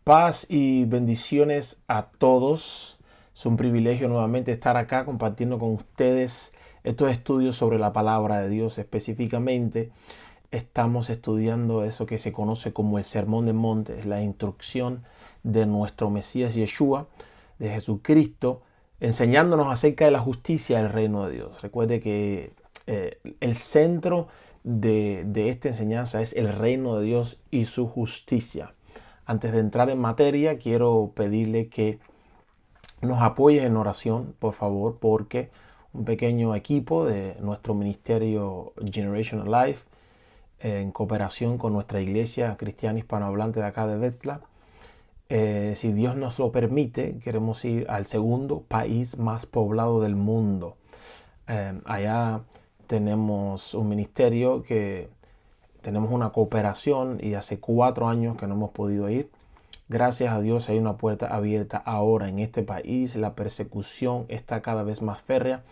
Paz y bendiciones a todos. Es un privilegio nuevamente estar acá compartiendo con ustedes estos estudios sobre la palabra de Dios. Específicamente estamos estudiando eso que se conoce como el Sermón del Monte, es la instrucción de nuestro Mesías Yeshua, de Jesucristo, enseñándonos acerca de la justicia del reino de Dios. Recuerde que el centro de esta enseñanza es el reino de Dios y su justicia. Antes de entrar en materia, quiero pedirle que nos apoye en oración, por favor, porque un pequeño equipo de nuestro ministerio Generation Life, en cooperación con nuestra iglesia cristiana hispanohablante de acá de Bethla, si Dios nos lo permite, queremos ir al segundo país más poblado del mundo. Allá tenemos un ministerio que tenemos una cooperación y hace 4 años que no hemos podido ir. Gracias a Dios hay una puerta abierta ahora en este país. La persecución está cada vez más férrea.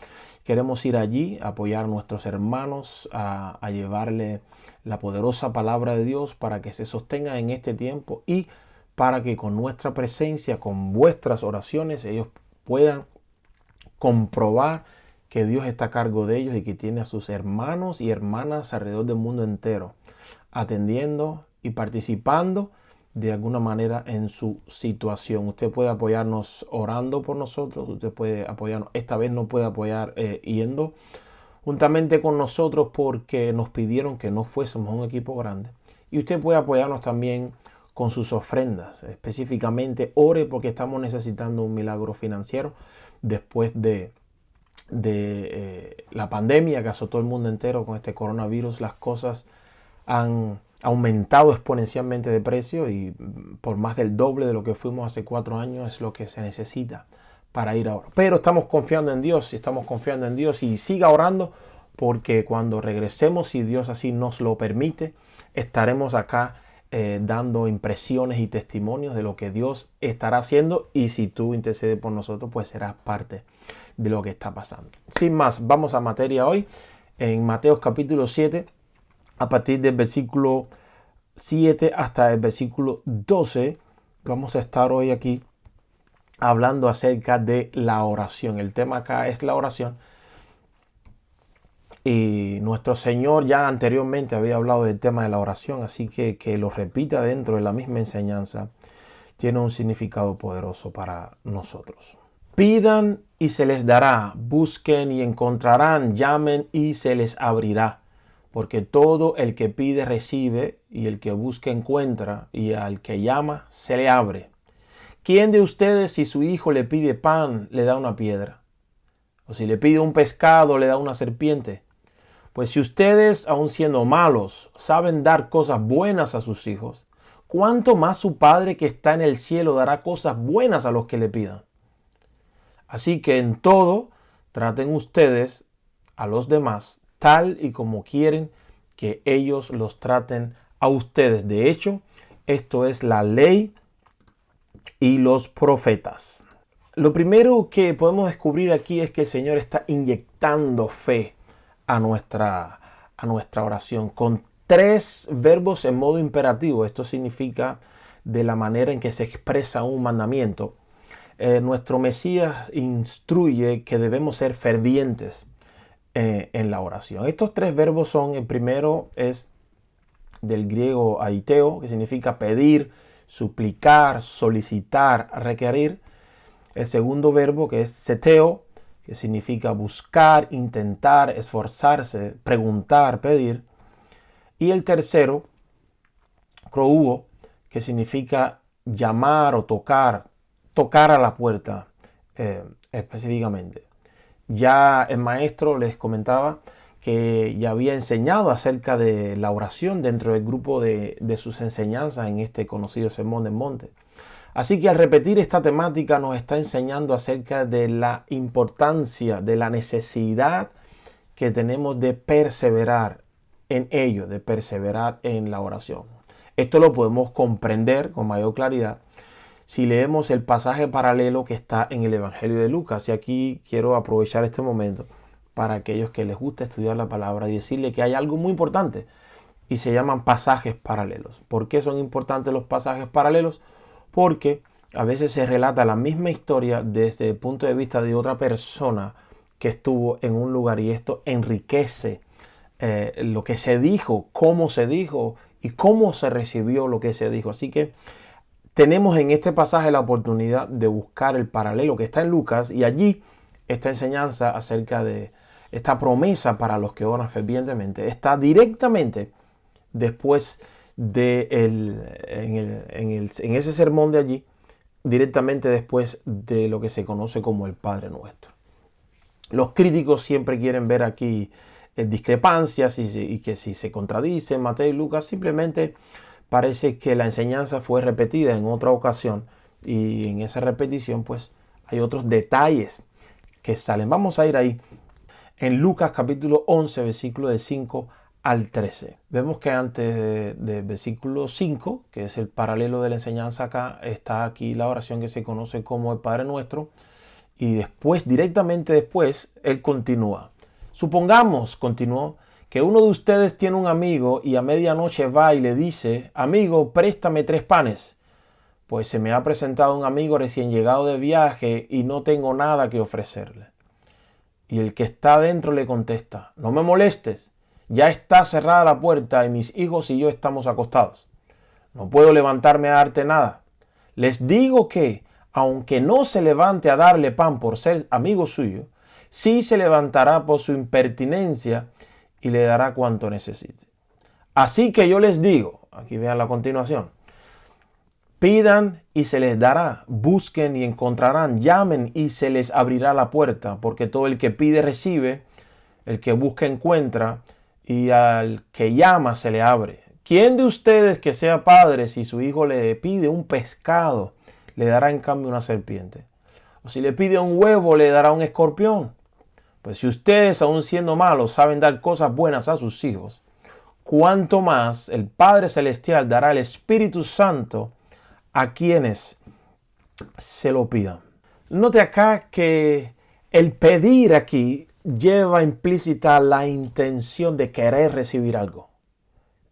Queremos ir allí, apoyar a nuestros hermanos, a llevarle la poderosa palabra de Dios para que se sostenga en este tiempo y para que con nuestra presencia, con vuestras oraciones, ellos puedan comprobar que Dios está a cargo de ellos y que tiene a sus hermanos y hermanas alrededor del mundo entero atendiendo y participando de alguna manera en su situación. Usted puede apoyarnos orando por nosotros, usted puede apoyarnos, esta vez no puede apoyar yendo juntamente con nosotros porque nos pidieron que no fuésemos un equipo grande. Y usted puede apoyarnos también con sus ofrendas. Específicamente, ore porque estamos necesitando un milagro financiero después de la pandemia que azotó el mundo entero con este coronavirus. Las cosas han aumentado exponencialmente de precio y por más del doble de lo que fuimos hace 4 años es lo que se necesita para ir ahora. Pero estamos confiando en Dios y siga orando porque cuando regresemos, si Dios así nos lo permite, estaremos acá dando impresiones y testimonios de lo que Dios estará haciendo, y si tú intercedes por nosotros, pues serás parte de lo que está pasando. Sin más, vamos a materia hoy en Mateo capítulo 7, a partir del versículo 7 hasta el versículo 12. Vamos a estar hoy aquí hablando acerca de la oración. El tema acá es la oración. Y nuestro Señor ya anteriormente había hablado del tema de la oración, así que lo repita dentro de la misma enseñanza tiene un significado poderoso para nosotros. Pidan y se les dará, busquen y encontrarán, llamen y se les abrirá. Porque todo el que pide recibe, y el que busca encuentra, y al que llama se le abre. ¿Quién de ustedes, si su hijo le pide pan, le da una piedra? O si le pide un pescado, le da una serpiente? Pues si ustedes, aun siendo malos, saben dar cosas buenas a sus hijos, ¿cuánto más su Padre que está en el cielo dará cosas buenas a los que le pidan? Así que en todo, traten ustedes a los demás tal y como quieren que ellos los traten a ustedes. De hecho, esto es la ley y los profetas. Lo primero que podemos descubrir aquí es que el Señor está inyectando fe a nuestra oración con 3 verbos en modo imperativo. Esto significa de la manera en que se expresa un mandamiento. Nuestro Mesías instruye que debemos ser fervientes en la oración. Estos 3 verbos son: el primero es del griego aiteo, que significa pedir, suplicar, solicitar, requerir. El segundo verbo, que es seteo, que significa buscar, intentar, esforzarse, preguntar, pedir. Y el tercero, krouo, que significa llamar o tocar a la puerta específicamente. Ya el maestro les comentaba que ya había enseñado acerca de la oración dentro del grupo de sus enseñanzas en este conocido Sermón del Monte. Así que al repetir esta temática nos está enseñando acerca de la importancia, de la necesidad que tenemos de perseverar en ello, de perseverar en la oración. Esto lo podemos comprender con mayor claridad si leemos el pasaje paralelo que está en el Evangelio de Lucas. Y aquí quiero aprovechar este momento para aquellos que les gusta estudiar la palabra y decirle que hay algo muy importante y se llaman pasajes paralelos. ¿Por qué son importantes los pasajes paralelos? porque a veces se relata la misma historia desde el punto de vista de otra persona que estuvo en un lugar, y esto enriquece lo que se dijo, cómo se dijo y cómo se recibió lo que se dijo. Así que tenemos en este pasaje la oportunidad de buscar el paralelo que está en Lucas, y allí esta enseñanza acerca de esta promesa para los que oran fervientemente está directamente después de en ese sermón de allí, directamente después de lo que se conoce como el Padre Nuestro. Los críticos siempre quieren ver aquí discrepancias y que si se contradicen Mateo y Lucas. Simplemente parece que la enseñanza fue repetida en otra ocasión, y en esa repetición pues hay otros detalles que salen. Vamos a ir ahí en Lucas capítulo 11, versículo de 5 al 13. Vemos que antes de versículo 5, que es el paralelo de la enseñanza acá, está aquí la oración que se conoce como el Padre Nuestro. Y después, directamente después, él continúa. Supongamos, continuó, que uno de ustedes tiene un amigo y a medianoche va y le dice: amigo, préstame 3 panes, pues se me ha presentado un amigo recién llegado de viaje y no tengo nada que ofrecerle. Y el que está dentro le contesta: no me molestes, ya está cerrada la puerta y mis hijos y yo estamos acostados. No puedo levantarme a darte nada. Les digo que, aunque no se levante a darle pan por ser amigo suyo, sí se levantará por su impertinencia y le dará cuanto necesite. Así que yo les digo, aquí vean la continuación: pidan y se les dará, busquen y encontrarán, llamen y se les abrirá la puerta, porque todo el que pide recibe, el que busca encuentra, y al que llama se le abre. ¿Quién de ustedes que sea padre, si su hijo le pide un pescado, le dará en cambio una serpiente? O si le pide un huevo, le dará un escorpión. Pues si ustedes, aun siendo malos, saben dar cosas buenas a sus hijos, cuánto más el Padre Celestial dará el Espíritu Santo a quienes se lo pidan. Note acá que el pedir aquí lleva implícita la intención de querer recibir algo.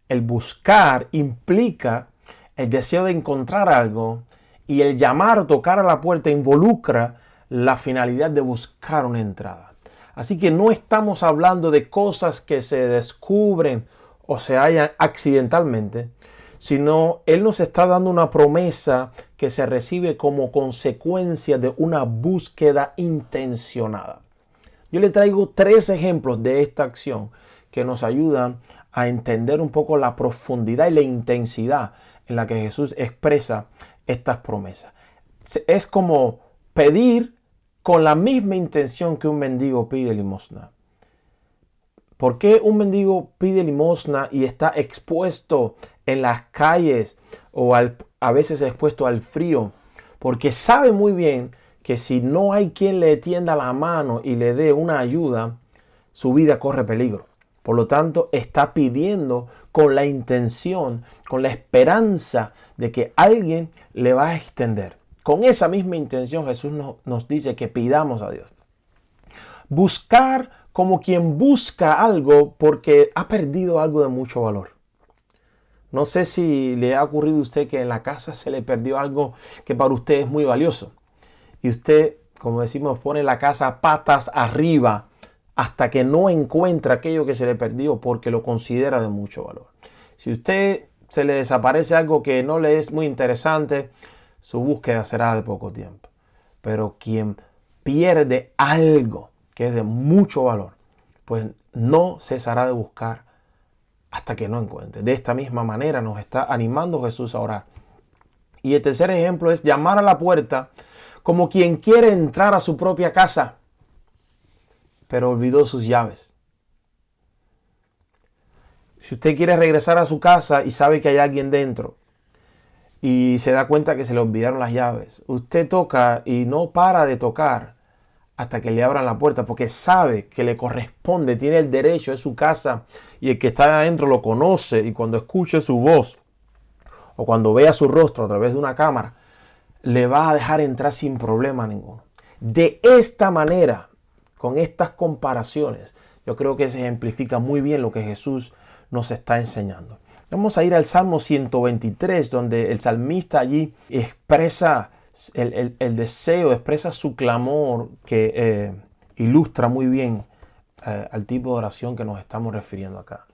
El buscar implica el deseo de encontrar algo, y el llamar o tocar a la puerta involucra la finalidad de buscar una entrada. Así que no estamos hablando de cosas que se descubren o se hallan accidentalmente, sino Él nos está dando una promesa que se recibe como consecuencia de una búsqueda intencionada. Yo le traigo 3 ejemplos de esta acción que nos ayudan a entender un poco la profundidad y la intensidad en la que Jesús expresa estas promesas. Es como pedir con la misma intención que un mendigo pide limosna. ¿Por qué un mendigo pide limosna y está expuesto en las calles o a veces expuesto al frío? Porque sabe muy bien que si no hay quien le tienda la mano y le dé una ayuda, su vida corre peligro. Por lo tanto, está pidiendo con la intención, con la esperanza de que alguien le va a extender. Con esa misma intención Jesús nos dice que pidamos a Dios. Buscar como quien busca algo porque ha perdido algo de mucho valor. No sé si le ha ocurrido a usted que en la casa se le perdió algo que para usted es muy valioso. Y usted, como decimos, pone la casa patas arriba hasta que no encuentra aquello que se le perdió porque lo considera de mucho valor. Si a usted se le desaparece algo que no le es muy interesante, su búsqueda será de poco tiempo. Pero quien pierde algo que es de mucho valor, pues no cesará de buscar hasta que no encuentre. De esta misma manera nos está animando Jesús a orar. Y el tercer ejemplo es llamar a la puerta como quien quiere entrar a su propia casa, pero olvidó sus llaves. Si usted quiere regresar a su casa y sabe que hay alguien dentro y se da cuenta que se le olvidaron las llaves, usted toca y no para de tocar hasta que le abran la puerta, porque sabe que le corresponde, tiene el derecho, es su casa y el que está adentro lo conoce, y cuando escuche su voz o cuando vea su rostro a través de una cámara, le va a dejar entrar sin problema ninguno. De esta manera, con estas comparaciones, yo creo que se ejemplifica muy bien lo que Jesús nos está enseñando. Vamos a ir al Salmo 123, donde el salmista allí expresa el deseo, expresa su clamor, que ilustra muy bien al tipo de oración que nos estamos refiriendo acá.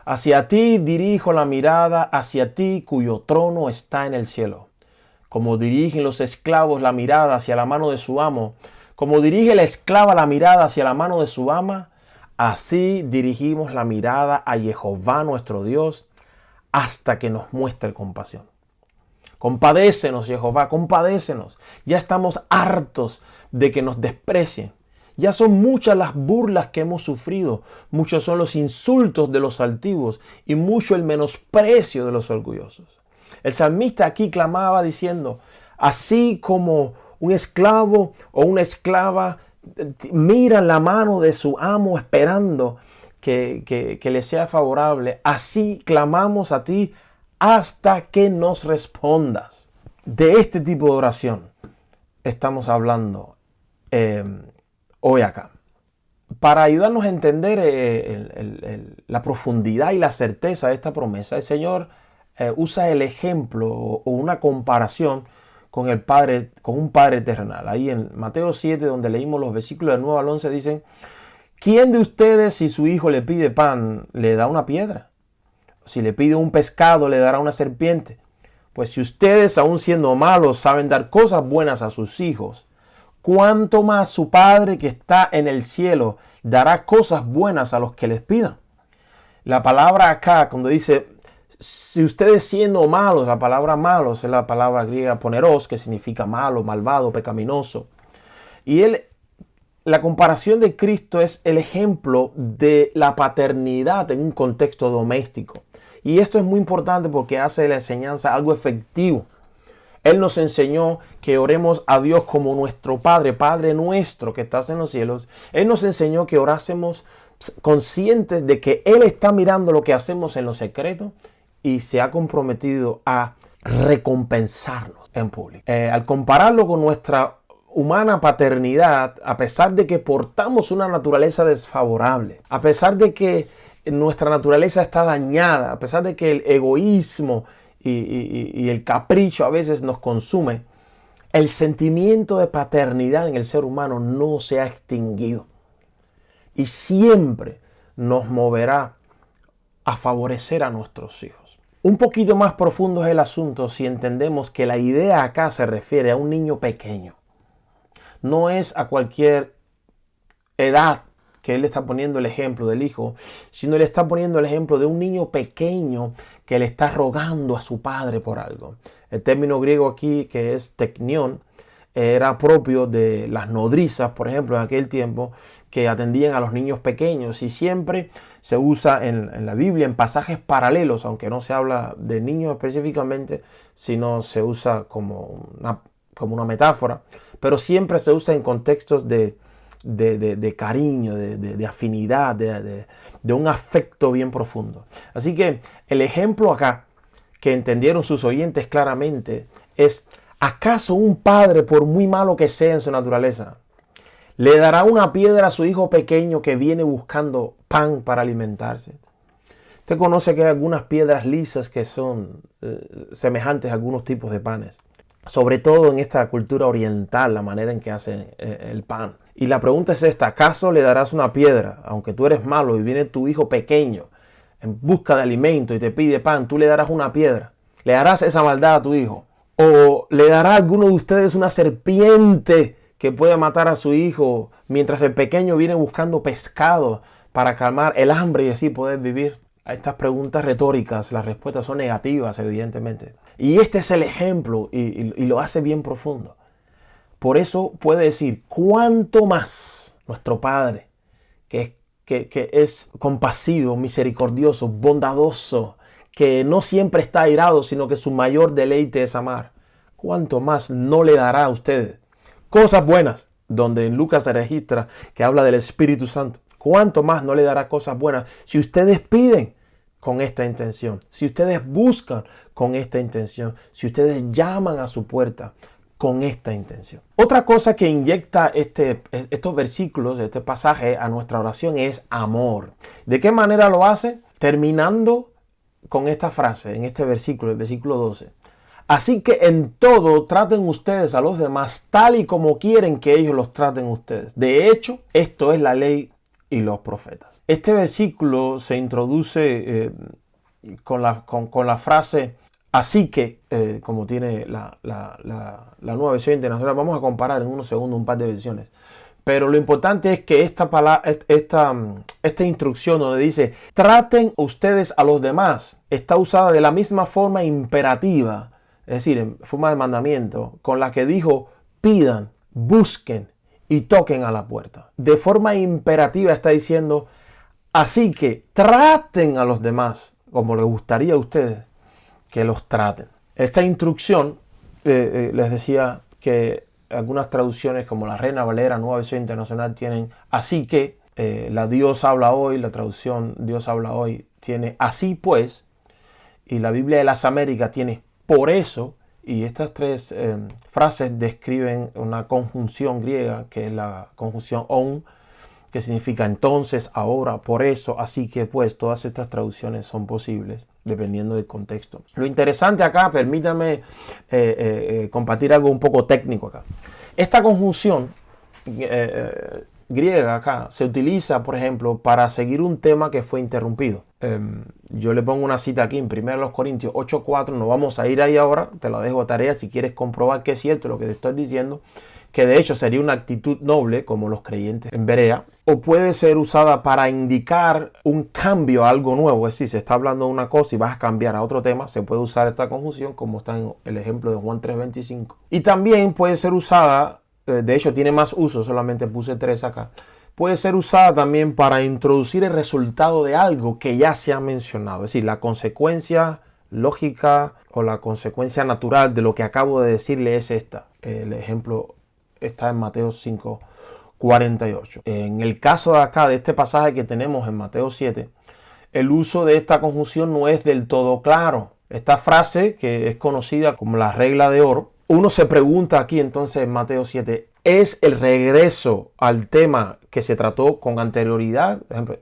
Hacia ti dirijo la mirada, hacia ti cuyo trono está en el cielo. Como dirigen los esclavos la mirada hacia la mano de su amo, como dirige la esclava la mirada hacia la mano de su ama, así dirigimos la mirada a Jehová nuestro Dios hasta que nos muestre compasión. Compadécenos, Jehová, compadécenos. Ya estamos hartos de que nos desprecien. Ya son muchas las burlas que hemos sufrido, muchos son los insultos de los altivos y mucho el menosprecio de los orgullosos. El salmista aquí clamaba diciendo, así como un esclavo o una esclava miran la mano de su amo esperando que le sea favorable, así clamamos a ti hasta que nos respondas. De este tipo de oración estamos hablando hoy acá. Para ayudarnos a entender la profundidad y la certeza de esta promesa, el Señor usa el ejemplo o una comparación con un padre terrenal. Ahí en Mateo 7, donde leímos los versículos del 9 al 11, dicen, ¿quién de ustedes si su hijo le pide pan, le da una piedra? Si le pide un pescado, le dará una serpiente. Pues si ustedes, aun siendo malos, saben dar cosas buenas a sus hijos, ¿cuánto más su Padre que está en el cielo dará cosas buenas a los que les pidan? La palabra acá, cuando dice, si ustedes siendo malos, la palabra malos es la palabra griega poneros, que significa malo, malvado, pecaminoso. Y la comparación de Cristo es el ejemplo de la paternidad en un contexto doméstico. Y esto es muy importante porque hace de la enseñanza algo efectivo. Él nos enseñó que oremos a Dios como nuestro Padre, Padre nuestro que estás en los cielos. Él nos enseñó que orásemos conscientes de que Él está mirando lo que hacemos en lo secreto y se ha comprometido a recompensarnos en público. Al compararlo con nuestra humana paternidad, a pesar de que portamos una naturaleza desfavorable, a pesar de que nuestra naturaleza está dañada, a pesar de que el egoísmo y el capricho a veces nos consume, el sentimiento de paternidad en el ser humano no se ha extinguido y siempre nos moverá a favorecer a nuestros hijos. Un poquito más profundo es el asunto si entendemos que la idea acá se refiere a un niño pequeño. No es a cualquier edad que él está poniendo el ejemplo del hijo, sino le está poniendo el ejemplo de un niño pequeño que le está rogando a su padre por algo. El término griego aquí, que es teknion, era propio de las nodrizas, por ejemplo, en aquel tiempo, que atendían a los niños pequeños, y siempre se usa en la Biblia en pasajes paralelos, aunque no se habla de niños específicamente, sino se usa como una metáfora, pero siempre se usa en contextos de cariño, de afinidad, de un afecto bien profundo. Así que el ejemplo acá que entendieron sus oyentes claramente es, ¿acaso un padre, por muy malo que sea en su naturaleza, le dará una piedra a su hijo pequeño que viene buscando pan para alimentarse? Usted conoce que hay algunas piedras lisas que son semejantes a algunos tipos de panes, sobre todo en esta cultura oriental, la manera en que hacen el pan. Y la pregunta es esta, ¿acaso le darás una piedra, aunque tú eres malo y viene tu hijo pequeño en busca de alimento y te pide pan, tú le darás una piedra? ¿Le harás esa maldad a tu hijo? ¿O le dará a alguno de ustedes una serpiente que pueda matar a su hijo mientras el pequeño viene buscando pescado para calmar el hambre y así poder vivir? A estas preguntas retóricas las respuestas son negativas, evidentemente. Y este es el ejemplo y lo hace bien profundo. Por eso puede decir, ¿cuánto más nuestro Padre, que es compasivo, misericordioso, bondadoso, que no siempre está airado, sino que su mayor deleite es amar, cuánto más no le dará a ustedes cosas buenas? Donde en Lucas se registra que habla del Espíritu Santo. ¿Cuánto más no le dará cosas buenas si ustedes piden con esta intención? Si ustedes buscan con esta intención, si ustedes llaman a su puerta con esta intención. Otra cosa que inyecta estos versículos, este pasaje a nuestra oración es amor. ¿De qué manera lo hace? Terminando con esta frase, en este versículo, el versículo 12. Así que en todo traten ustedes a los demás tal y como quieren que ellos los traten ustedes. De hecho, esto es la ley y los profetas. Este versículo se introduce con la frase así que, como tiene la nueva versión internacional. Vamos a comparar en unos segundos un par de versiones. Pero lo importante es que esta instrucción donde dice traten ustedes a los demás está usada de la misma forma imperativa, es decir, en forma de mandamiento, con la que dijo pidan, busquen y toquen a la puerta. De forma imperativa está diciendo así que traten a los demás como les gustaría a ustedes que los traten. Esta instrucción, les decía que algunas traducciones como la Reina Valera, Nueva Versión Internacional, tienen así que, la Dios habla hoy, la traducción Dios habla hoy tiene así pues, y la Biblia de las Américas tiene por eso, y estas tres frases describen una conjunción griega que es la conjunción on, que significa entonces, ahora, por eso, así que pues, todas estas traducciones son posibles dependiendo del contexto. Lo interesante acá, permítame compartir algo un poco técnico acá. Esta conjunción griega acá se utiliza, por ejemplo, para seguir un tema que fue interrumpido. Yo le pongo una cita aquí en 1 Corintios 8:4, no vamos a ir ahí ahora, te la dejo a tarea si quieres comprobar que es cierto lo que te estoy diciendo, que de hecho sería una actitud noble como los creyentes en Berea, o puede ser usada para indicar un cambio a algo nuevo, es decir, se está hablando de una cosa y vas a cambiar a otro tema, se puede usar esta conjunción como está en el ejemplo de Juan 3:25. Y también puede ser usada, de hecho tiene más uso, solamente puse 3 acá, puede ser usada también para introducir el resultado de algo que ya se ha mencionado, es decir, la consecuencia lógica o la consecuencia natural de lo que acabo de decirle es esta. El ejemplo está en Mateo 5:48. En el caso de acá, de este pasaje que tenemos en Mateo 7, el uso de esta conjunción no es del todo claro. Esta frase, que es conocida como la regla de oro, uno se pregunta aquí entonces en Mateo 7, ¿es el regreso al tema que se trató con anterioridad? Por ejemplo,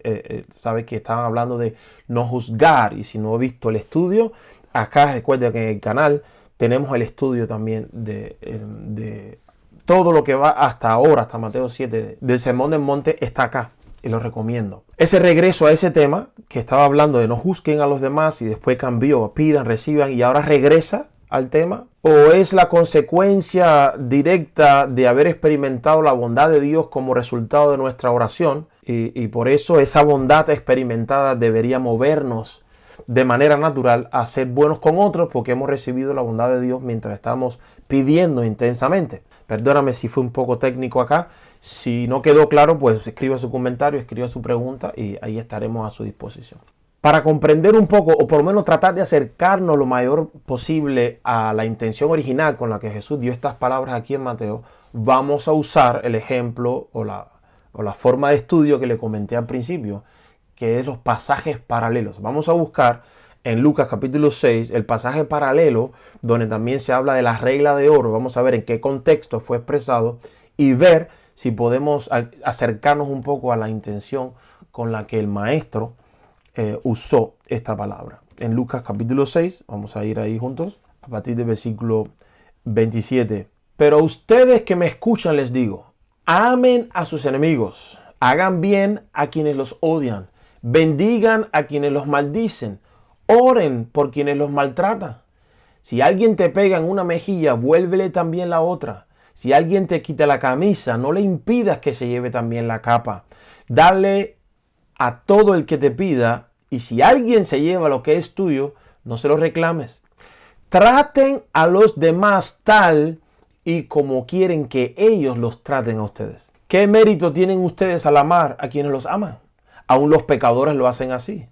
sabe que estaban hablando de no juzgar, y si no he visto el estudio, acá recuerda que en el canal tenemos el estudio también de todo lo que va hasta ahora, hasta Mateo 7, del Sermón del Monte, está acá y lo recomiendo. Ese regreso a ese tema que estaba hablando de no juzguen a los demás y después cambió, pidan, reciban y ahora regresa al tema, o es la consecuencia directa de haber experimentado la bondad de Dios como resultado de nuestra oración y por eso esa bondad experimentada debería movernos de manera natural a ser buenos con otros porque hemos recibido la bondad de Dios mientras estamos pidiendo intensamente. Perdóname si fue un poco técnico acá. Si no quedó claro, pues escriba su comentario, escriba su pregunta y ahí estaremos a su disposición. Para comprender un poco, o por lo menos tratar de acercarnos lo mayor posible a la intención original con la que Jesús dio estas palabras aquí en Mateo, vamos a usar el ejemplo o la forma de estudio que le comenté al principio, que es los pasajes paralelos. Vamos a buscar en Lucas capítulo 6 el pasaje paralelo donde también se habla de la regla de oro. Vamos a ver en qué contexto fue expresado y ver si podemos acercarnos un poco a la intención con la que el maestro usó esta palabra. En Lucas capítulo 6, vamos a ir ahí juntos, a partir del versículo 27. Pero a ustedes que me escuchan les digo, amen a sus enemigos, hagan bien a quienes los odian, bendigan a quienes los maldicen, oren por quienes los maltratan. Si alguien te pega en una mejilla, vuélvele también la otra. Si alguien te quita la camisa, no le impidas que se lleve también la capa. Dale a todo el que te pida, y si alguien se lleva lo que es tuyo, no se lo reclames. Traten a los demás tal y como quieren que ellos los traten a ustedes. ¿Qué mérito tienen ustedes al amar a quienes los aman? Aún los pecadores lo hacen así.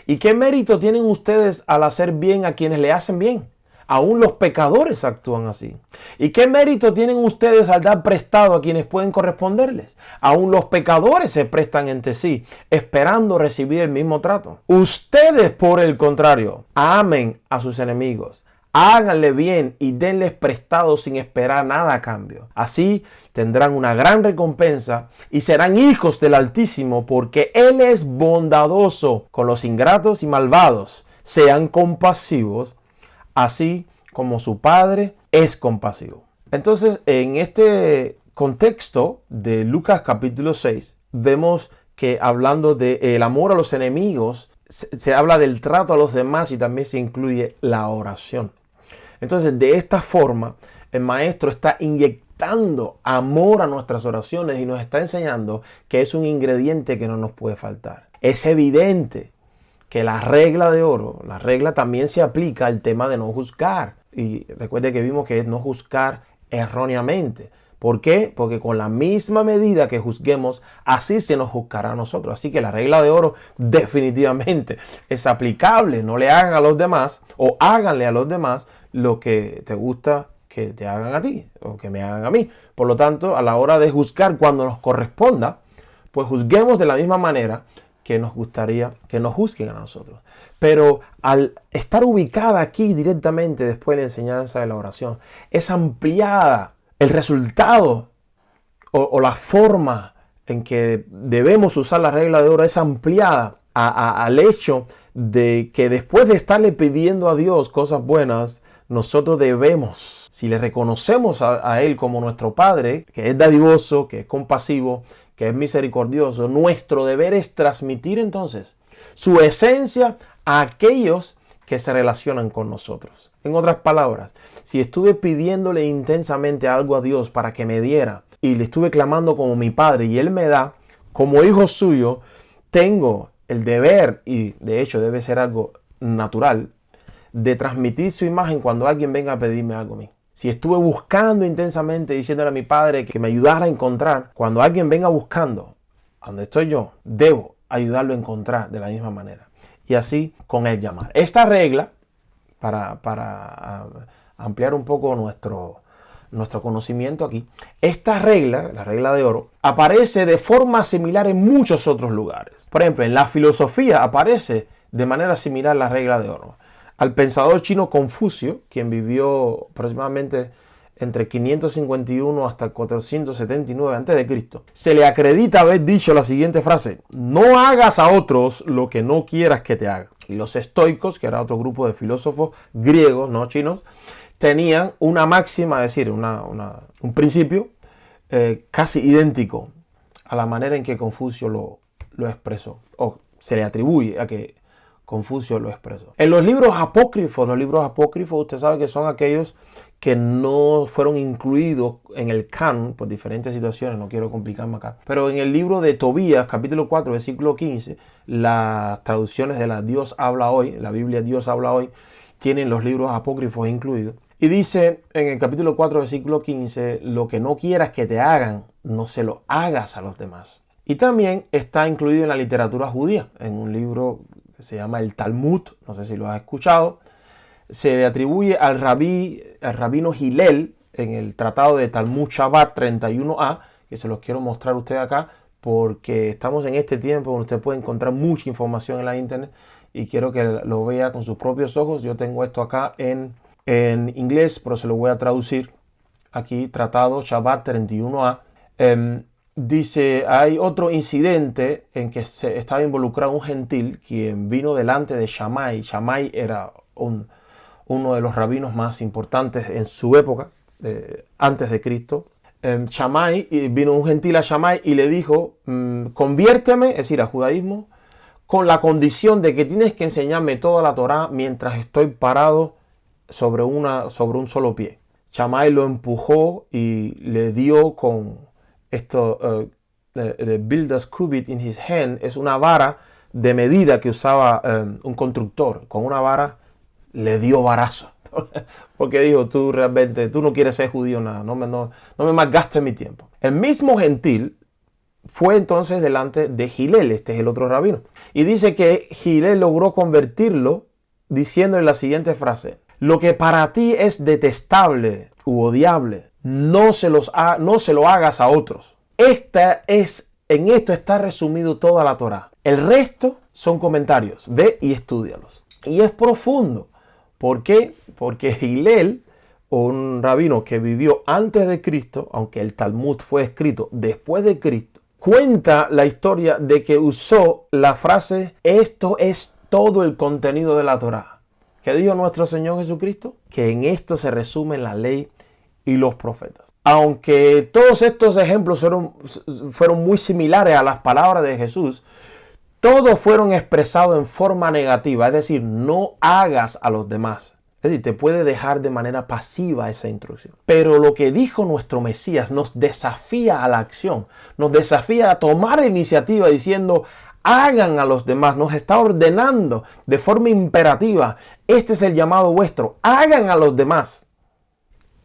¿Y qué mérito tienen ustedes al hacer bien a quienes le hacen bien? Aún los pecadores actúan así. ¿Y qué mérito tienen ustedes al dar prestado a quienes pueden corresponderles? Aún los pecadores se prestan entre sí, esperando recibir el mismo trato. Ustedes, por el contrario, amen a sus enemigos, háganle bien y denles prestado sin esperar nada a cambio. Así tendrán una gran recompensa y serán hijos del Altísimo, porque Él es bondadoso con los ingratos y malvados. sean compasivos, así como su Padre es compasivo. Entonces, en este contexto de Lucas capítulo 6, vemos que hablando del amor a los enemigos, se habla del trato a los demás y también se incluye la oración. Entonces, de esta forma, el maestro está inyectando amor a nuestras oraciones y nos está enseñando que es un ingrediente que no nos puede faltar. Es evidente que la regla de oro, la regla también se aplica al tema de no juzgar. Y recuerde que vimos que es no juzgar erróneamente. ¿Por qué? Porque con la misma medida que juzguemos, así se nos juzgará a nosotros. Así que la regla de oro definitivamente es aplicable. No le hagan a los demás o háganle a los demás lo que te gusta que te hagan a ti o que me hagan a mí. Por lo tanto, a la hora de juzgar cuando nos corresponda, pues juzguemos de la misma manera que nos gustaría que nos juzguen a nosotros. Pero al estar ubicada aquí directamente después de la enseñanza de la oración, es ampliada el resultado o la forma en que debemos usar la regla de oro, es ampliada al hecho de que después de estarle pidiendo a Dios cosas buenas, nosotros debemos, si le reconocemos a Él como nuestro Padre, que es dadivoso, que es compasivo, que es misericordioso, nuestro deber es transmitir entonces su esencia a aquellos que se relacionan con nosotros. En otras palabras, si estuve pidiéndole intensamente algo a Dios para que me diera y le estuve clamando como mi Padre y Él me da, como hijo suyo, tengo el deber, y de hecho debe ser algo natural, de transmitir su imagen cuando alguien venga a pedirme algo a mí. Si estuve buscando intensamente, diciéndole a mi Padre que me ayudara a encontrar, cuando alguien venga buscando, donde estoy yo, debo ayudarlo a encontrar de la misma manera. Y así con Él llamar. Esta regla, para ampliar un poco nuestro conocimiento aquí, esta regla, la regla de oro, aparece de forma similar en muchos otros lugares. Por ejemplo, en la filosofía aparece de manera similar la regla de oro. Al pensador chino Confucio, quien vivió aproximadamente entre 551 hasta 479 a.C., se le acredita haber dicho la siguiente frase: no hagas a otros lo que no quieras que te hagan. Y los estoicos, que era otro grupo de filósofos griegos, no chinos, tenían una máxima, es decir, un principio casi idéntico a la manera en que Confucio lo expresó, o se le atribuye a que Confucio lo expresó. En los libros apócrifos, usted sabe que son aquellos que no fueron incluidos en el canon por diferentes situaciones, no quiero complicarme acá. Pero en el libro de Tobías, capítulo 4, versículo 15, las traducciones de la Dios habla hoy, la Biblia Dios habla hoy, tienen los libros apócrifos incluidos. Y dice en el capítulo 4, versículo 15, lo que no quieras que te hagan, no se lo hagas a los demás. Y también está incluido en la literatura judía, en un libro que se llama el Talmud, no sé si lo has escuchado. Se le atribuye al rabino Hillel en el tratado de Talmud Shabbat 31a, que se los quiero mostrar a ustedes acá, porque estamos en este tiempo donde usted puede encontrar mucha información en la internet y quiero que lo vea con sus propios ojos. Yo tengo esto acá en inglés, pero se lo voy a traducir aquí, tratado Shabbat 31a. Dice, hay otro incidente en que se estaba involucrado un gentil quien vino delante de Shammai. Shammai era uno de los rabinos más importantes en su época, antes de Cristo. Shammai, vino un gentil a Shammai y le dijo, conviérteme, es decir, al judaísmo, con la condición de que tienes que enseñarme toda la Torá mientras estoy parado sobre un solo pie. Shammai lo empujó y le dio con esto, the builder's cubit in his hand, es una vara de medida que usaba un constructor. Con una vara le dio varazo. Porque dijo, tú no quieres ser judío, nada, no me malgastes mi tiempo. El mismo gentil fue entonces delante de Hillel, este es el otro rabino. Y dice que Hillel logró convertirlo diciéndole la siguiente frase: lo que para ti es detestable u odiable, no se lo hagas a otros. En esto está resumido toda la Torá. El resto son comentarios. Ve y estúdialos. Y es profundo. ¿Por qué? Porque Hillel, un rabino que vivió antes de Cristo, aunque el Talmud fue escrito después de Cristo, cuenta la historia de que usó la frase: esto es todo el contenido de la Torá. ¿Qué dijo nuestro Señor Jesucristo? Que en esto se resume la ley y los profetas. Aunque todos estos ejemplos fueron muy similares a las palabras de Jesús, todos fueron expresados en forma negativa, es decir, no hagas a los demás. Es decir, te puede dejar de manera pasiva esa instrucción. Pero lo que dijo nuestro Mesías nos desafía a la acción, nos desafía a tomar iniciativa diciendo, hagan a los demás, nos está ordenando de forma imperativa, este es el llamado vuestro, hagan a los demás.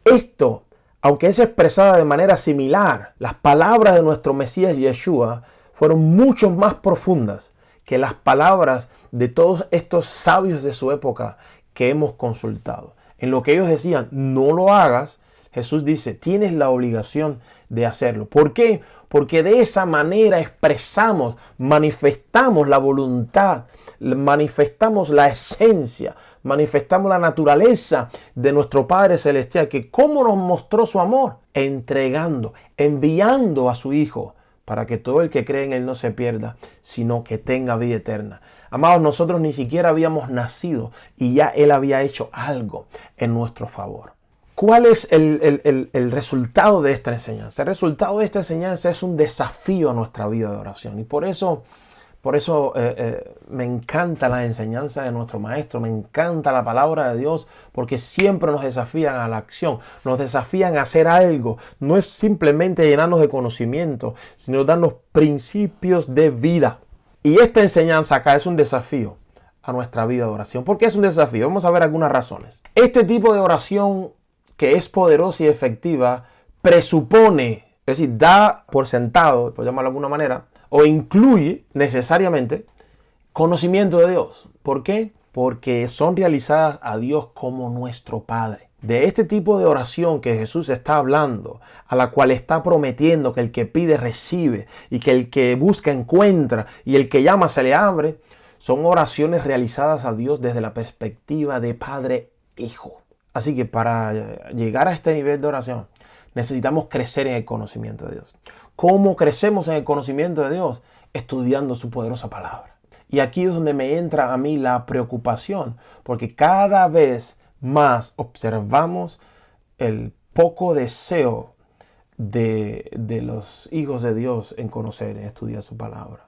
Esto, aunque es expresada de manera similar, las palabras de nuestro Mesías Yeshua fueron mucho más profundas que las palabras de todos estos sabios de su época que hemos consultado. En lo que ellos decían, no lo hagas, Jesús dice, tienes la obligación de hacerlo. ¿Por qué? Porque de esa manera expresamos, manifestamos la voluntad, manifestamos la esencia, manifestamos la naturaleza de nuestro Padre Celestial, que cómo nos mostró su amor, entregando, enviando a su Hijo, para que todo el que cree en Él no se pierda, sino que tenga vida eterna. Amados, nosotros ni siquiera habíamos nacido y ya Él había hecho algo en nuestro favor. ¿Cuál es el resultado de esta enseñanza? El resultado de esta enseñanza es un desafío a nuestra vida de oración. Y por eso me encanta la enseñanza de nuestro Maestro, me encanta la palabra de Dios, porque siempre nos desafían a la acción, nos desafían a hacer algo. No es simplemente llenarnos de conocimiento, sino darnos principios de vida. Y esta enseñanza acá es un desafío a nuestra vida de oración. ¿Por qué es un desafío? Vamos a ver algunas razones. Este tipo de oración que es poderosa y efectiva presupone, es decir, da por sentado, por llamarlo de alguna manera, o incluye necesariamente conocimiento de Dios. ¿Por qué? Porque son realizadas a Dios como nuestro Padre. De este tipo de oración que Jesús está hablando, a la cual está prometiendo que el que pide recibe y que el que busca encuentra y el que llama se le abre, son oraciones realizadas a Dios desde la perspectiva de Padre-Hijo. Así que para llegar a este nivel de oración necesitamos crecer en el conocimiento de Dios. ¿Cómo crecemos en el conocimiento de Dios? Estudiando su poderosa palabra. Y aquí es donde me entra a mí la preocupación, porque cada vez más observamos el poco deseo de los hijos de Dios en conocer, en estudiar su palabra.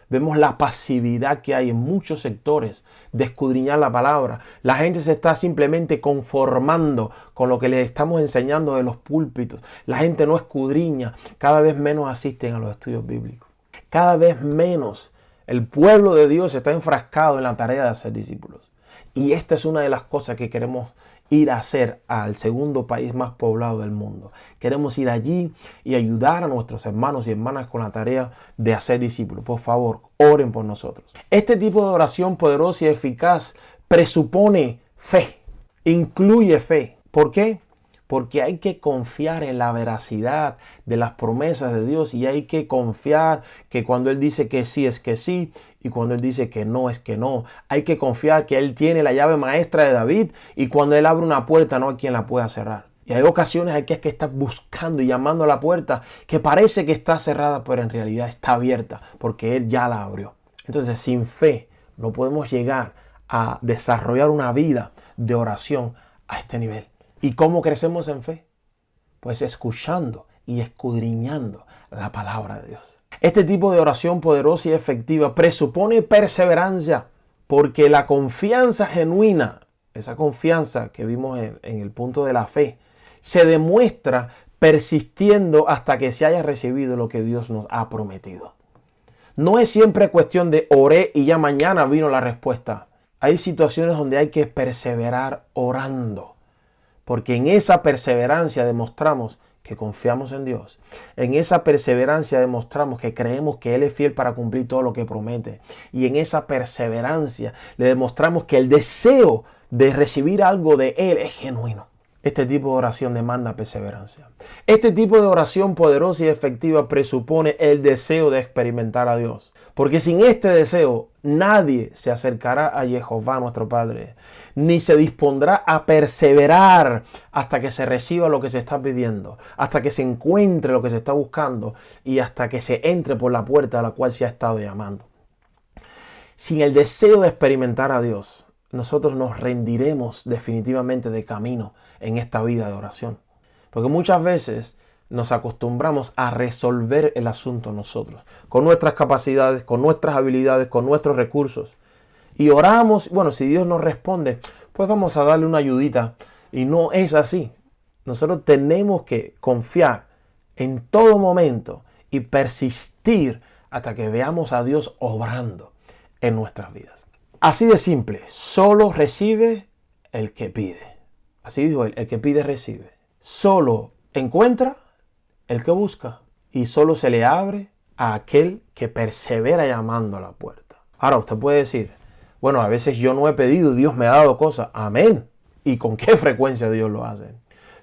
Vemos la pasividad que hay en muchos sectores de escudriñar la palabra. La gente se está simplemente conformando con lo que les estamos enseñando de los púlpitos. La gente no escudriña, cada vez menos asisten a los estudios bíblicos. Cada vez menos el pueblo de Dios está enfrascado en la tarea de hacer discípulos. Y esta es una de las cosas que queremos ir a hacer al segundo país más poblado del mundo. Queremos ir allí y ayudar a nuestros hermanos y hermanas con la tarea de hacer discípulos. Por favor, oren por nosotros. Este tipo de oración poderosa y eficaz presupone fe, incluye fe. ¿Por qué? Porque hay que confiar en la veracidad de las promesas de Dios y hay que confiar que cuando Él dice que sí es que sí y cuando Él dice que no es que no. Hay que confiar que Él tiene la llave maestra de David y cuando Él abre una puerta no hay quien la pueda cerrar. Y hay ocasiones hay que estar buscando y llamando a la puerta que parece que está cerrada pero en realidad está abierta porque Él ya la abrió. Entonces sin fe no podemos llegar a desarrollar una vida de oración a este nivel. ¿Y cómo crecemos en fe? Pues escuchando y escudriñando la palabra de Dios. Este tipo de oración poderosa y efectiva presupone perseverancia, porque la confianza genuina, esa confianza que vimos en el punto de la fe, se demuestra persistiendo hasta que se haya recibido lo que Dios nos ha prometido. No es siempre cuestión de oré y ya mañana vino la respuesta. Hay situaciones donde hay que perseverar orando. Porque en esa perseverancia demostramos que confiamos en Dios. En esa perseverancia demostramos que creemos que Él es fiel para cumplir todo lo que promete. Y en esa perseverancia le demostramos que el deseo de recibir algo de Él es genuino. Este tipo de oración demanda perseverancia. Este tipo de oración poderosa y efectiva presupone el deseo de experimentar a Dios. Porque sin este deseo, nadie se acercará a Jehová nuestro Padre, ni se dispondrá a perseverar hasta que se reciba lo que se está pidiendo, hasta que se encuentre lo que se está buscando y hasta que se entre por la puerta a la cual se ha estado llamando. sin el deseo de experimentar a Dios, nosotros nos rendiremos definitivamente de camino en esta vida de oración. Porque muchas veces nos acostumbramos a resolver el asunto nosotros, con nuestras capacidades, con nuestras habilidades, con nuestros recursos. Y oramos, bueno, si Dios nos responde, pues vamos a darle una ayudita. Y no es así. Nosotros tenemos que confiar en todo momento y persistir hasta que veamos a Dios obrando en nuestras vidas. Así de simple, solo recibe el que pide. Así dijo él, el que pide recibe. Solo encuentra el que busca y solo se le abre a aquel que persevera llamando a la puerta. Ahora usted puede decir, bueno, a veces yo no he pedido y Dios me ha dado cosas. Amén. ¿Y con qué frecuencia Dios lo hace?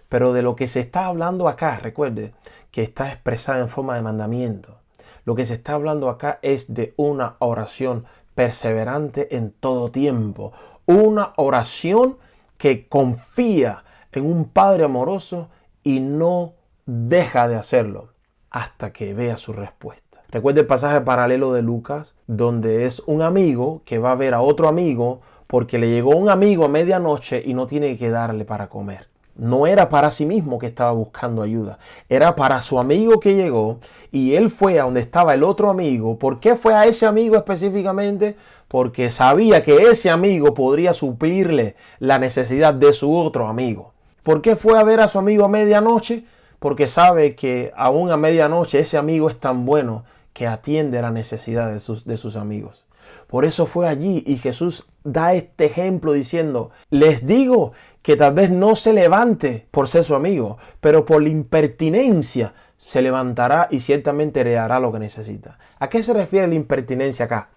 Pero de lo que se está hablando acá, recuerde que está expresada en forma de mandamiento. Lo que se está hablando acá es de una oración perseverante en todo tiempo. Una oración que confía en un Padre amoroso y no deja de hacerlo hasta que vea su respuesta. Recuerde el pasaje paralelo de Lucas, donde es un amigo que va a ver a otro amigo porque le llegó un amigo a medianoche y no tiene que darle para comer. No era para sí mismo que estaba buscando ayuda, era para su amigo que llegó y él fue a donde estaba el otro amigo. ¿Por qué fue a ese amigo específicamente? Porque sabía que ese amigo podría suplirle la necesidad de su otro amigo. ¿Por qué fue a ver a su amigo a medianoche? Porque sabe que aún a medianoche ese amigo es tan bueno que atiende la necesidad de sus amigos. Por eso fue allí y Jesús da este ejemplo diciendo, les digo que tal vez no se levante por ser su amigo, pero por la impertinencia se levantará y ciertamente le hará lo que necesita. ¿A qué se refiere la impertinencia acá?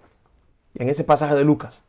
En ese pasaje de Lucas.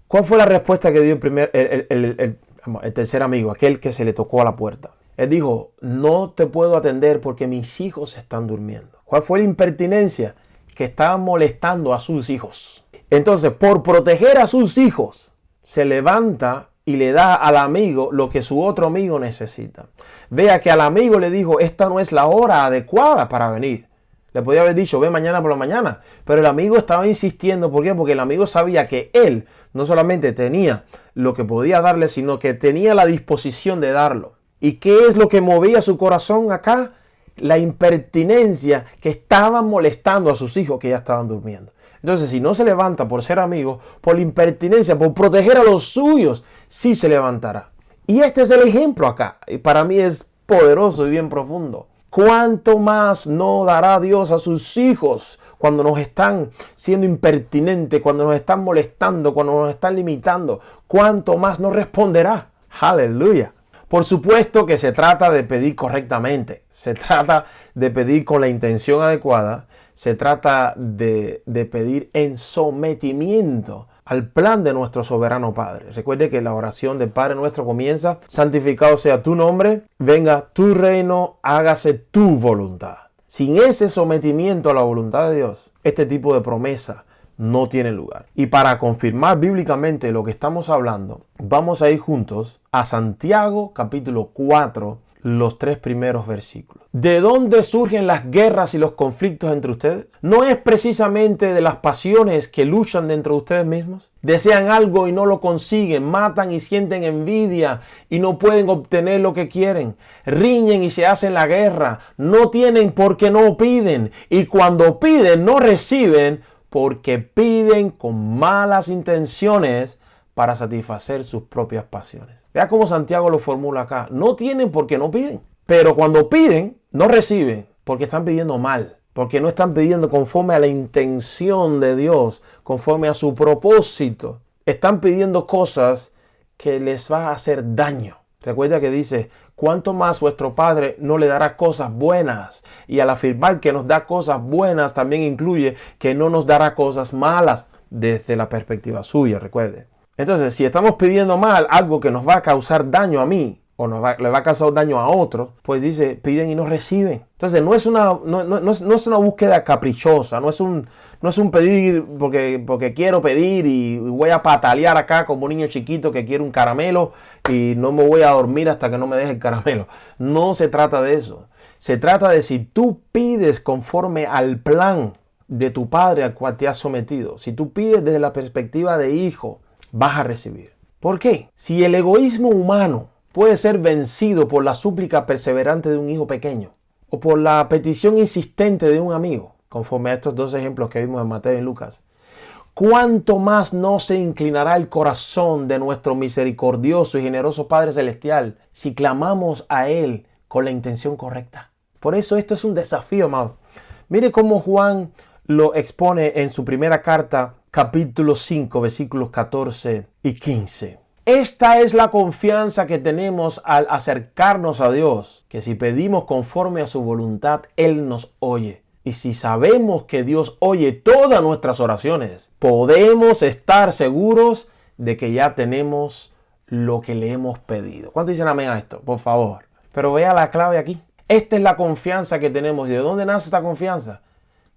¿Cuál fue la respuesta que dio el tercer amigo, aquel que se le tocó a la puerta? Él dijo, no te puedo atender porque mis hijos están durmiendo. ¿Cuál fue la impertinencia? Que estaban molestando a sus hijos. Entonces, por proteger a sus hijos, se levanta y le da al amigo lo que su otro amigo necesita. Vea que al amigo le dijo, esta no es la hora adecuada para venir. Le podía haber dicho, ve mañana por la mañana. Pero el amigo estaba insistiendo. ¿Por qué? Porque el amigo sabía que él no solamente tenía lo que podía darle, sino que tenía la disposición de darlo. ¿Y qué es lo que movía su corazón acá? La impertinencia que estaban molestando a sus hijos que ya estaban durmiendo. Entonces, si no se levanta por ser amigo, por la impertinencia, por proteger a los suyos, sí se levantará. Y este es el ejemplo acá. Y para mí es poderoso y bien profundo. ¿Cuánto más no dará Dios a sus hijos cuando nos están siendo impertinentes, cuando nos están molestando, cuando nos están limitando? ¿Cuánto más nos responderá? Aleluya. Por supuesto que se trata de pedir correctamente, se trata de pedir con la intención adecuada, se trata de pedir en sometimiento al plan de nuestro soberano Padre. Recuerde que la oración del Padre nuestro comienza, santificado sea tu nombre, venga tu reino, hágase tu voluntad. Sin ese sometimiento a la voluntad de Dios, este tipo de promesa no tiene lugar. Y para confirmar bíblicamente lo que estamos hablando, vamos a ir juntos a Santiago capítulo 4, los 3 primeros versículos. ¿De dónde surgen las guerras y los conflictos entre ustedes? ¿No es precisamente de las pasiones que luchan dentro de ustedes mismos? Desean algo y no lo consiguen, matan y sienten envidia y no pueden obtener lo que quieren, riñen y se hacen la guerra, no tienen porque no piden y cuando piden no reciben porque piden con malas intenciones para satisfacer sus propias pasiones. Vea cómo Santiago lo formula acá. No tienen porque no piden. Pero cuando piden, no reciben porque están pidiendo mal. Porque no están pidiendo conforme a la intención de Dios, conforme a su propósito. Están pidiendo cosas que les va a hacer daño. Recuerda que dice, ¿cuánto más vuestro Padre no le dará cosas buenas? Y al afirmar que nos da cosas buenas, también incluye que no nos dará cosas malas desde la perspectiva suya, recuerde. Entonces, si estamos pidiendo mal algo que nos va a causar daño a mí o le va a causar daño a otros, pues dice, piden y no reciben. Entonces, no es una búsqueda caprichosa, no es un pedir porque quiero pedir y voy a patalear acá como un niño chiquito que quiere un caramelo y no me voy a dormir hasta que no me deje el caramelo. No se trata de eso. Se trata de si tú pides conforme al plan de tu Padre al cual te has sometido. Si tú pides desde la perspectiva de hijo, vas a recibir. ¿Por qué? Si el egoísmo humano puede ser vencido por la súplica perseverante de un hijo pequeño o por la petición insistente de un amigo, conforme a estos dos ejemplos que vimos en Mateo y Lucas, ¿cuánto más no se inclinará el corazón de nuestro misericordioso y generoso Padre Celestial si clamamos a Él con la intención correcta? Por eso esto es un desafío, amado. Mire cómo Juan lo expone en su primera carta, capítulo 5, versículos 14 y 15. Esta es la confianza que tenemos al acercarnos a Dios, que si pedimos conforme a su voluntad, Él nos oye. Y si sabemos que Dios oye todas nuestras oraciones, podemos estar seguros de que ya tenemos lo que le hemos pedido. ¿Cuánto dicen amén a esto? Por favor. Pero vea la clave aquí. Esta es la confianza que tenemos. ¿Y de dónde nace esta confianza?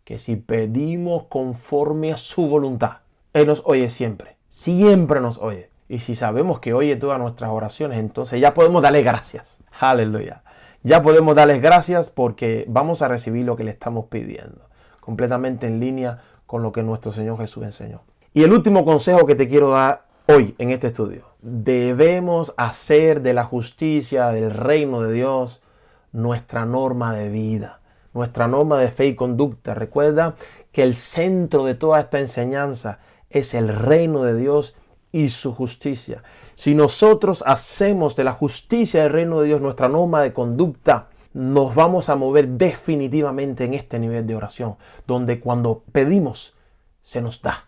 Que si pedimos conforme a su voluntad, Él nos oye siempre. Siempre nos oye. Y si sabemos que oye todas nuestras oraciones, entonces ya podemos darle gracias. Aleluya. Ya podemos darles gracias porque vamos a recibir lo que le estamos pidiendo. Completamente en línea con lo que nuestro Señor Jesús enseñó. Y el último consejo que te quiero dar hoy en este estudio. Debemos hacer de la justicia del reino de Dios nuestra norma de vida, nuestra norma de fe y conducta. Recuerda que el centro de toda esta enseñanza es el reino de Dios y su justicia. Si nosotros hacemos de la justicia del reino de Dios nuestra norma de conducta, nos vamos a mover definitivamente en este nivel de oración, donde cuando pedimos, se nos da.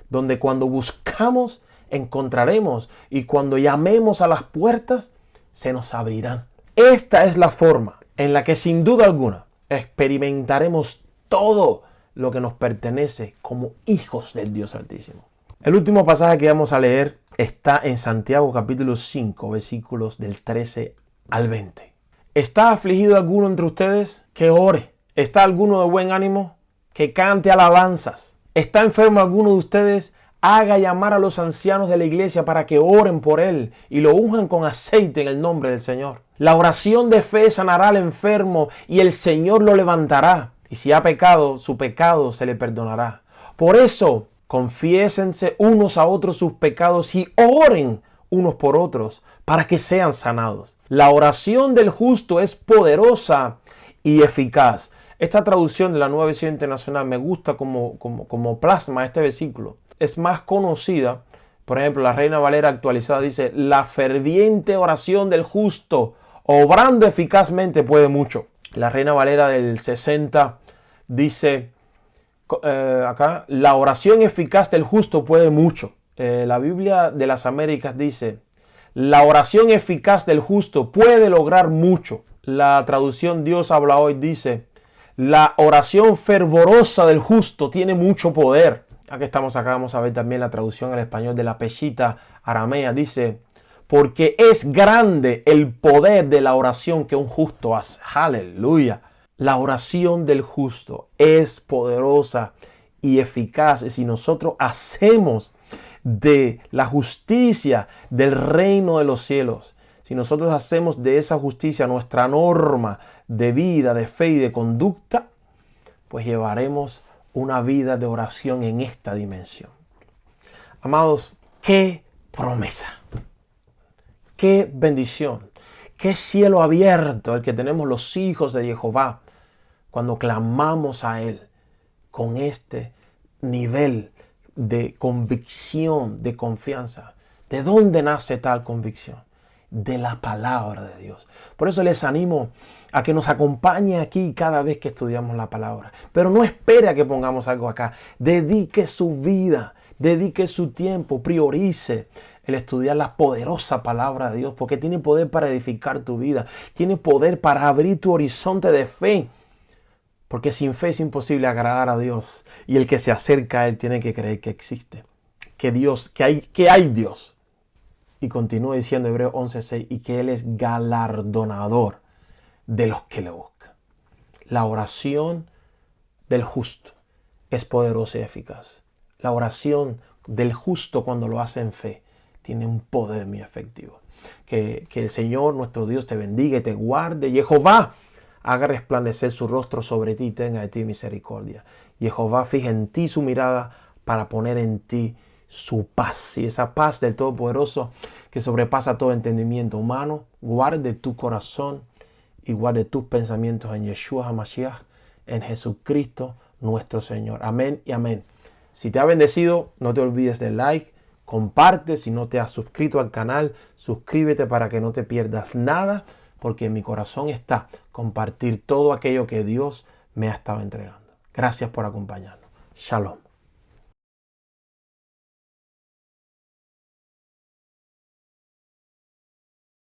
Donde cuando buscamos, encontraremos, y cuando llamemos a las puertas, se nos abrirán. Esta es la forma en la que sin duda alguna experimentaremos todo lo que nos pertenece como hijos del Dios Altísimo. El último pasaje que vamos a leer está en Santiago capítulo 5, versículos del 13 al 20. ¿Está afligido alguno entre ustedes? Que ore. ¿Está alguno de buen ánimo? Que cante alabanzas. ¿Está enfermo alguno de ustedes? Haga llamar a los ancianos de la iglesia para que oren por él y lo unjan con aceite en el nombre del Señor. La oración de fe sanará al enfermo y el Señor lo levantará. Y si ha pecado, su pecado se le perdonará. Por eso, confiésense unos a otros sus pecados y oren unos por otros para que sean sanados. La oración del justo es poderosa y eficaz. Esta traducción de la Nueva Versión Internacional me gusta como plasma este versículo. Es más conocida, por ejemplo, la Reina Valera actualizada dice: la ferviente oración del justo, obrando eficazmente, puede mucho. La Reina Valera del 60 dice acá: la oración eficaz del justo puede mucho. La Biblia de las Américas dice: la oración eficaz del justo puede lograr mucho. La traducción Dios habla hoy dice: la oración fervorosa del justo tiene mucho poder. Ya que estamos acá, vamos a ver también la traducción al español de la Peshitta aramea. Dice: porque es grande el poder de la oración que un justo hace. Aleluya. La oración del justo es poderosa y eficaz. Y si nosotros hacemos de la justicia del reino de los cielos, si nosotros hacemos de esa justicia nuestra norma de vida, de fe y de conducta, pues llevaremos una vida de oración en esta dimensión. Amados, qué promesa, qué bendición, qué cielo abierto el que tenemos los hijos de Jehová cuando clamamos a Él con este nivel de convicción, de confianza. ¿De dónde nace tal convicción? De la palabra de Dios. Por eso les animo a que nos acompañe aquí cada vez que estudiamos la palabra. Pero no espere a que pongamos algo acá. Dedique su vida, dedique su tiempo, priorice el estudiar la poderosa palabra de Dios, porque tiene poder para edificar tu vida, tiene poder para abrir tu horizonte de fe. Porque sin fe es imposible agradar a Dios, y el que se acerca a Él tiene que creer que existe, que hay Dios. Y continúa diciendo Hebreos 11:6, y que Él es galardonador de los que le buscan. La oración del justo es poderosa y eficaz. La oración del justo, cuando lo hace en fe, tiene un poder muy efectivo. Que el Señor nuestro Dios te bendiga y te guarde. Jehová haga resplandecer su rostro sobre ti y tenga de ti misericordia. y Jehová fija en ti su mirada para poner en ti su paz. Y esa paz del Todopoderoso que sobrepasa todo entendimiento humano, guarde tu corazón y guarde tus pensamientos en Yeshua HaMashiach, en Jesucristo nuestro Señor. Amén y amén. Si te ha bendecido, no te olvides del like, comparte. Si no te has suscrito al canal, suscríbete para que no te pierdas nada, porque en mi corazón está compartir todo aquello que Dios me ha estado entregando. Gracias por acompañarnos. Shalom.